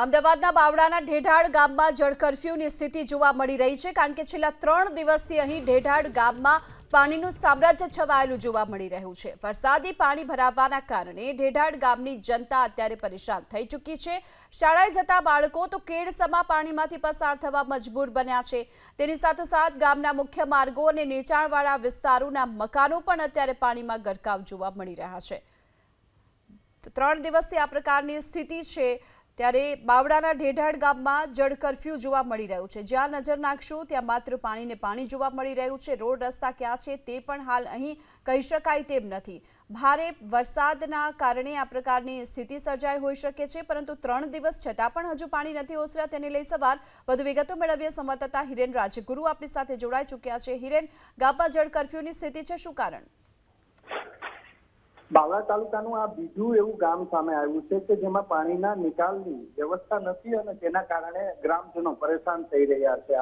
અમદાવાદના બાવળાના ઢેઢાડ ગામમાં જળ કર્ફ્યુની સ્થિતિ જોવા મળી રહી છે, કારણ કે છેલ્લા 3 દિવસથી અહીં ઢેઢાડ ગામમાં પાણીનું સામ્રાજ્ય છવાયેલું જોવા મળી રહ્યું છે। વરસાદી પાણી ભરાવાના કારણે ઢેઢાડ ગામની જનતા અત્યારે પરેશાન થઈ ચૂકી છે। શાળાએ જતા બાળકો તો કેડસમા પાણીમાંથી પસાર થવા મજબૂર બન્યા છે। તેની સાથોસાથ ગામના મુખ્ય માર્ગો અને નીચાણવાળા વિસ્તારોના મકાનો પણ અત્યારે પાણીમાં ગરકાવ જોવા મળી રહ્યા છે। 3 દિવસથી આ પ્રકારની સ્થિતિ છે, ત્યારે બાવળાના ઢેઢાડ ગામમાં જળ કર્ફ્યુ જોવા મળી રહ્યું છે। જ્યાં નજર નાખશો ત્યાં માત્ર પાણીને પાણી જોવા મળી રહ્યું છે। રોડ રસ્તા ક્યાં છે તે પણ હાલ અહીં કહી શકાય તેમ નથી। ભારે વરસાદના કારણે આ પ્રકારની સ્થિતિ સર્જાઈ હોઈ શકે છે, પરંતુ 3 દિવસ છતાં પણ હજુ પાણી નથી ઓસર્યા। તેને લઈ સવાલ વધુ વિગતો મેળવીએ સંવાદદાતા હિરેન રાજગુરુ આપણી સાથે જોડાઈ ચૂક્યા છે। હિરેન, ગામમાં જળ કર્ફ્યુની સ્થિતિ છે, શું કારણ? બાવળા તાલુકાનું આ બીજું એવું ગામ સામે આવ્યું છે કે જેમાં પાણીના નિકાલની વ્યવસ્થા નથી અને તેના કારણે ગ્રામજનો પરેશાન થઈ રહ્યા છે।